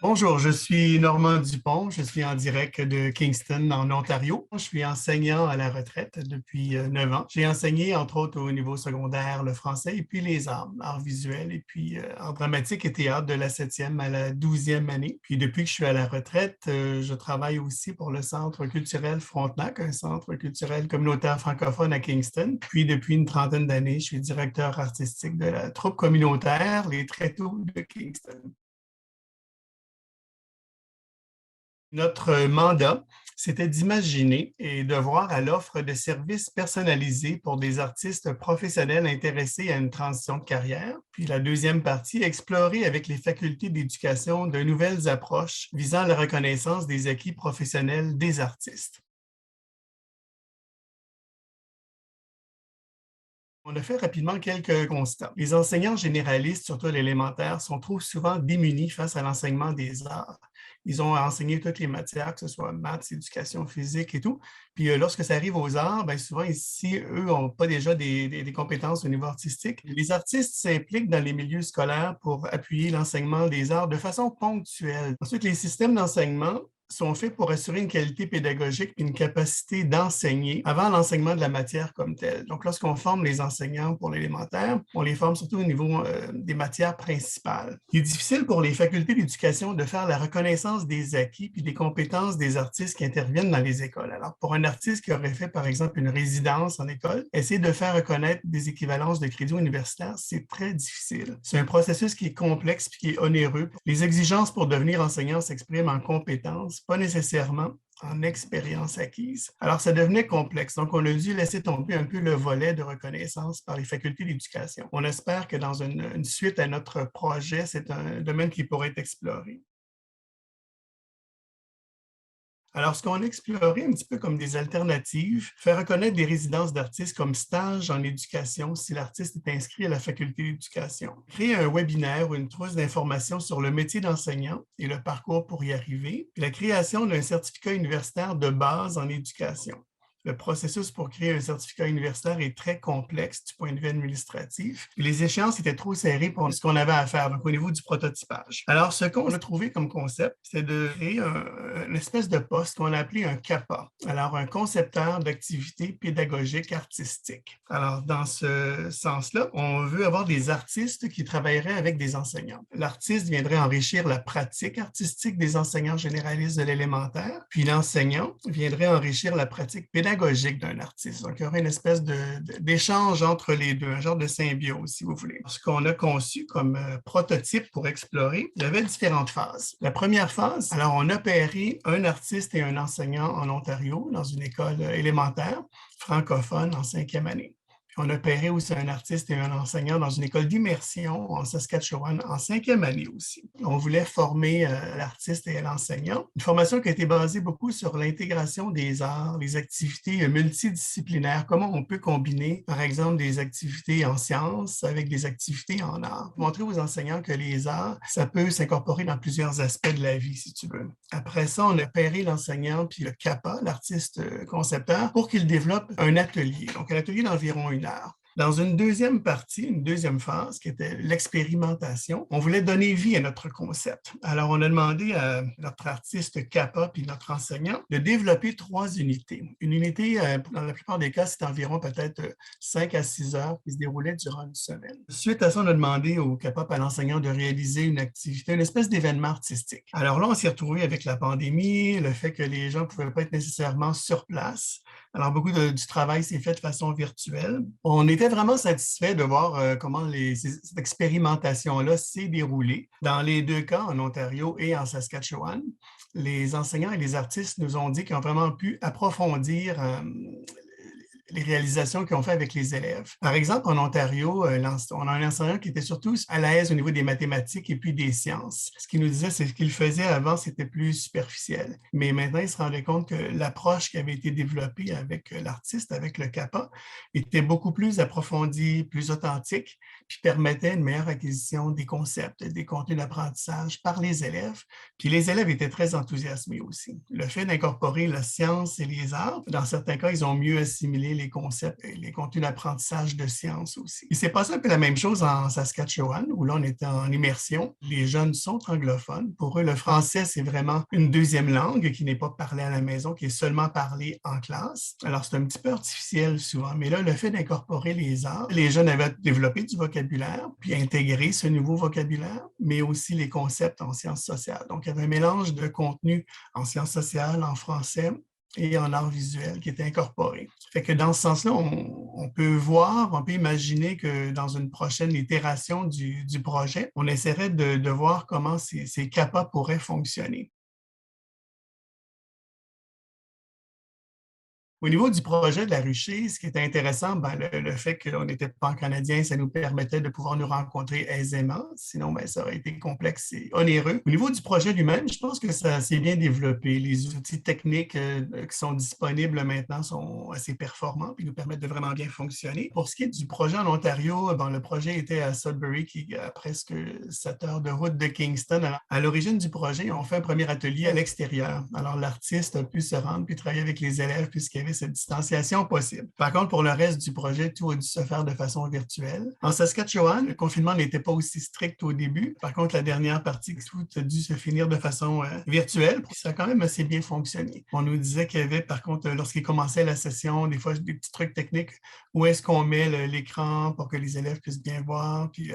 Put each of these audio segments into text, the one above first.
Bonjour, je suis Normand Dupont, je suis en direct de Kingston, en Ontario. Je suis enseignant à la retraite depuis 9 ans. J'ai enseigné, entre autres, au niveau secondaire, le français et puis les arts visuels et puis en dramatique et théâtre de la 7e à la 12e année. Puis depuis que je suis à la retraite, je travaille aussi pour le Centre culturel Frontenac, un centre culturel communautaire francophone à Kingston. Puis depuis une trentaine d'années, je suis directeur artistique de la troupe communautaire Les Tréteaux de Kingston. Notre mandat, c'était d'imaginer et de voir à l'offre de services personnalisés pour des artistes professionnels intéressés à une transition de carrière. Puis la deuxième partie, explorer avec les facultés d'éducation de nouvelles approches visant la reconnaissance des acquis professionnels des artistes. On a fait rapidement quelques constats. Les enseignants généralistes, surtout à l'élémentaire, sont trop souvent démunis face à l'enseignement des arts. Ils ont enseigné toutes les matières, que ce soit maths, éducation physique et tout. Puis lorsque ça arrive aux arts, bien souvent ici, eux n'ont pas déjà des compétences au niveau artistique. Les artistes s'impliquent dans les milieux scolaires pour appuyer l'enseignement des arts de façon ponctuelle. Ensuite, les systèmes d'enseignement sont faits pour assurer une qualité pédagogique et une capacité d'enseigner avant l'enseignement de la matière comme telle. Donc, lorsqu'on forme les enseignants pour l'élémentaire, on les forme surtout au niveau des matières principales. Il est difficile pour les facultés d'éducation de faire la reconnaissance des acquis puis des compétences des artistes qui interviennent dans les écoles. Alors, pour un artiste qui aurait fait, par exemple, une résidence en école, essayer de faire reconnaître des équivalences de crédits universitaires, c'est très difficile. C'est un processus qui est complexe puis qui est onéreux. Les exigences pour devenir enseignant s'expriment en compétences, pas nécessairement en expérience acquise. Alors, ça devenait complexe. Donc, on a dû laisser tomber un peu le volet de reconnaissance par les facultés d'éducation. On espère que dans une suite à notre projet, c'est un domaine qui pourrait être exploré. Alors, ce qu'on a exploré un petit peu comme des alternatives, faire reconnaître des résidences d'artistes comme stage en éducation si l'artiste est inscrit à la faculté d'éducation. Créer un webinaire ou une trousse d'informations sur le métier d'enseignant et le parcours pour y arriver. Et la création d'un certificat universitaire de base en éducation. Le processus pour créer un certificat universitaire est très complexe du point de vue administratif. Les échéances étaient trop serrées pour ce qu'on avait à faire, donc au niveau du prototypage. Alors, ce qu'on a trouvé comme concept, c'est de créer une espèce de poste qu'on a appelé un CAPA. Alors, un concepteur d'activités pédagogiques artistiques. Alors, dans ce sens-là, on veut avoir des artistes qui travailleraient avec des enseignants. L'artiste viendrait enrichir la pratique artistique des enseignants généralistes de l'élémentaire, puis l'enseignant viendrait enrichir la pratique pédagogique d'un artiste. Donc, il y aurait une espèce d'échange entre les deux, un genre de symbiose, si vous voulez. Ce qu'on a conçu comme prototype pour explorer, il y avait différentes phases. La première phase, alors on a pairé un artiste et un enseignant en Ontario, dans une école élémentaire francophone en 5e année. On a pairé aussi un artiste et un enseignant dans une école d'immersion en Saskatchewan en 5e année aussi. On voulait former l'artiste et l'enseignant. Une formation qui a été basée beaucoup sur l'intégration des arts, les activités multidisciplinaires, comment on peut combiner, par exemple, des activités en sciences avec des activités en arts. Montrer aux enseignants que les arts, ça peut s'incorporer dans plusieurs aspects de la vie, si tu veux. Après ça, on a pairé l'enseignant puis le CAPA, l'artiste concepteur, pour qu'il développe un atelier. Donc, un atelier d'environ 1 heure. Dans une deuxième partie, une deuxième phase, qui était l'expérimentation, on voulait donner vie à notre concept. Alors, on a demandé à notre artiste CAPA puis notre enseignant de développer 3 unités. Une unité, dans la plupart des cas, c'est environ peut-être 5 à 6 heures qui se déroulait durant une semaine. Suite à ça, on a demandé au CAPA et à l'enseignant de réaliser une activité, une espèce d'événement artistique. Alors là, on s'est retrouvé avec la pandémie, le fait que les gens ne pouvaient pas être nécessairement sur place. Alors, beaucoup du travail s'est fait de façon virtuelle. On était vraiment satisfait de voir comment cette expérimentation-là s'est déroulée. Dans les deux cas, en Ontario et en Saskatchewan, les enseignants et les artistes nous ont dit qu'ils ont vraiment pu approfondir les réalisations qu'ils ont fait avec les élèves. Par exemple, en Ontario, on a un enseignant qui était surtout à l'aise au niveau des mathématiques et puis des sciences. Ce qu'il nous disait, c'est ce qu'il faisait avant, c'était plus superficiel. Mais maintenant, il se rendait compte que l'approche qui avait été développée avec l'artiste, avec le CAPA, était beaucoup plus approfondie, plus authentique, puis permettait une meilleure acquisition des concepts, des contenus d'apprentissage par les élèves. Puis les élèves étaient très enthousiasmés aussi. Le fait d'incorporer la science et les arts, dans certains cas, ils ont mieux assimilé les concepts et les contenus d'apprentissage de sciences aussi. Il s'est passé un peu la même chose en Saskatchewan, où là, on était en immersion. Les jeunes sont anglophones. Pour eux, le français, c'est vraiment une deuxième langue qui n'est pas parlée à la maison, qui est seulement parlée en classe. Alors, c'est un petit peu artificiel souvent, mais là, le fait d'incorporer les arts, les jeunes avaient développé du vocabulaire, puis intégré ce nouveau vocabulaire, mais aussi les concepts en sciences sociales. Donc, il y avait un mélange de contenu en sciences sociales, en français et en art visuel qui était incorporé. Fait que dans ce sens-là, on peut voir, on peut imaginer que dans une prochaine itération du projet, on essaierait de voir comment ces CAPA pourraient fonctionner. Au niveau du projet de la ruchée, ce qui était intéressant, ben, le fait qu'on n'était pas canadien, ça nous permettait de pouvoir nous rencontrer aisément. Sinon, ben, ça aurait été complexe et onéreux. Au niveau du projet lui-même, je pense que ça s'est bien développé. Les outils techniques qui sont disponibles maintenant sont assez performants et nous permettent de vraiment bien fonctionner. Pour ce qui est du projet en Ontario, ben, le projet était à Sudbury, qui est à presque 7 heures de route de Kingston. Alors, à l'origine du projet, on fait un premier atelier à l'extérieur. Alors, l'artiste a pu se rendre puis travailler avec les élèves puisqu'il y avait cette distanciation possible. Par contre, pour le reste du projet, tout a dû se faire de façon virtuelle. En Saskatchewan, le confinement n'était pas aussi strict au début. Par contre, la dernière partie, tout a dû se finir de façon virtuelle. Ça a quand même assez bien fonctionné. On nous disait qu'il y avait, par contre, lorsqu'il commençait la session, des fois, des petits trucs techniques. Où est-ce qu'on met l'écran pour que les élèves puissent bien voir? Puis,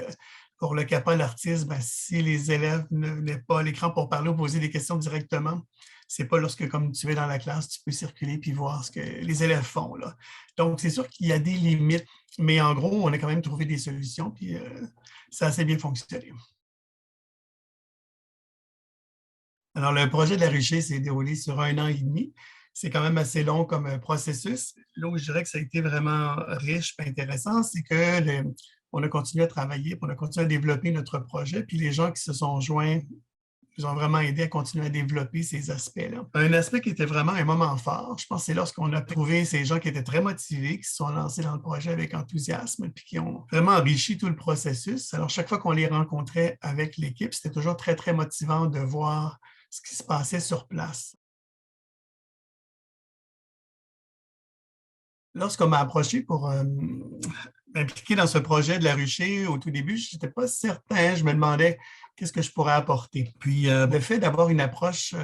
pour le CAPA, l'artiste, ben, si les élèves ne venaient pas à l'écran pour parler ou poser des questions directement, c'est pas lorsque, comme tu es dans la classe, tu peux circuler puis voir ce que les élèves font, là. Donc, c'est sûr qu'il y a des limites, mais en gros, on a quand même trouvé des solutions, puis ça a assez bien fonctionné. Alors, le projet de la ruchée s'est déroulé sur 1 an et demi. C'est quand même assez long comme processus. Là où je dirais que ça a été vraiment riche et intéressant, c'est que on a continué à travailler, puis on a continué à développer notre projet, puis les gens qui se sont joints nous ont vraiment aidé à continuer à développer ces aspects-là. Un aspect qui était vraiment un moment fort, je pense, c'est lorsqu'on a trouvé ces gens qui étaient très motivés, qui se sont lancés dans le projet avec enthousiasme, puis qui ont vraiment enrichi tout le processus. Alors, chaque fois qu'on les rencontrait avec l'équipe, c'était toujours très, très motivant de voir ce qui se passait sur place. Lorsqu'on m'a approché pour m'impliquer dans ce projet de la ruchée, au tout début, je n'étais pas certain. Je me demandais qu'est-ce que je pourrais apporter. Puis le fait d'avoir une approche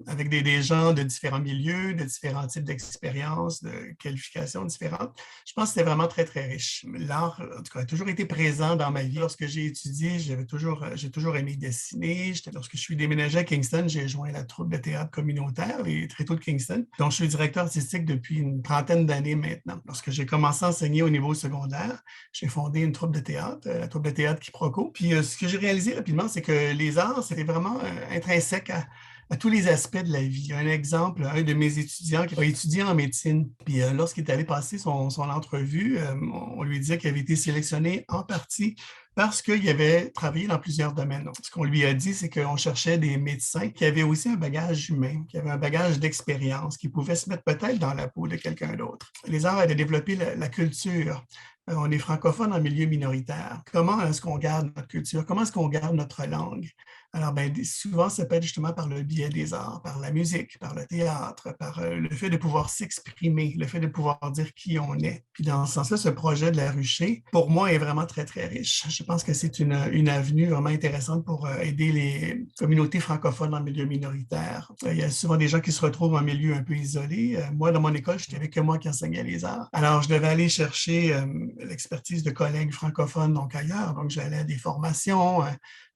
avec des gens de différents milieux, de différents types d'expériences, de qualifications différentes, je pense que c'était vraiment très, très riche. L'art, en tout cas, a toujours été présent dans ma vie. Lorsque j'ai étudié, j'ai toujours aimé dessiner. Lorsque je suis déménagé à Kingston, j'ai joint la troupe de théâtre communautaire, les Tréteaux de Kingston, dont je suis directeur artistique depuis une trentaine d'années maintenant. Lorsque j'ai commencé à enseigner au niveau secondaire, j'ai fondé une troupe de théâtre, la troupe de théâtre Quiproquo. Puis ce que j'ai réalisé rapidement, c'est que les arts, c'était vraiment intrinsèque à tous les aspects de la vie. Un exemple, un de mes étudiants qui a étudié en médecine, puis lorsqu'il est allé passer son entrevue, on lui disait qu'il avait été sélectionné en partie parce qu'il avait travaillé dans plusieurs domaines. Donc, ce qu'on lui a dit, c'est qu'on cherchait des médecins qui avaient aussi un bagage humain, qui avaient un bagage d'expérience, qui pouvaient se mettre peut-être dans la peau de quelqu'un d'autre. Les arts avaient développé la culture. On est francophone en milieu minoritaire. Comment est-ce qu'on garde notre culture? Comment est-ce qu'on garde notre langue? Alors, ben, souvent, ça peut être justement par le biais des arts, par la musique, par le théâtre, par le fait de pouvoir s'exprimer, le fait de pouvoir dire qui on est. Puis dans ce sens-là, ce projet de la ruchée, pour moi, est vraiment très, très riche. Je pense que c'est une avenue vraiment intéressante pour aider les communautés francophones en milieu minoritaire. Il y a souvent des gens qui se retrouvent en milieu un peu isolé. Moi, dans mon école, je n'avais que moi qui enseignais les arts. Alors, je devais aller chercher l'expertise de collègues francophones, donc ailleurs. Donc, j'allais à des formations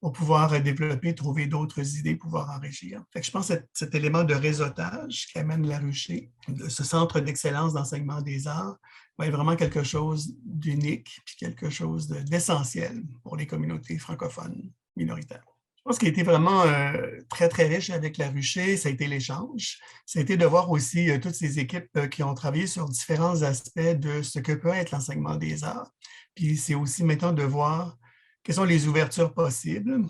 pour pouvoir développer, trouver d'autres idées, pouvoir enrichir. Fait que je pense que cet élément de réseautage qui amène la ruchée, ce centre d'excellence d'enseignement des arts, va être vraiment quelque chose d'unique puis quelque chose d'essentiel pour les communautés francophones minoritaires. Je pense qu'il a été vraiment très, très riche avec la ruchée, ça a été l'échange. Ça a été de voir aussi toutes ces équipes qui ont travaillé sur différents aspects de ce que peut être l'enseignement des arts. Puis c'est aussi maintenant de voir quelles sont les ouvertures possibles,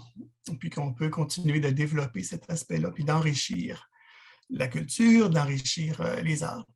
puis qu'on peut continuer de développer cet aspect-là, puis d'enrichir la culture, d'enrichir les arts.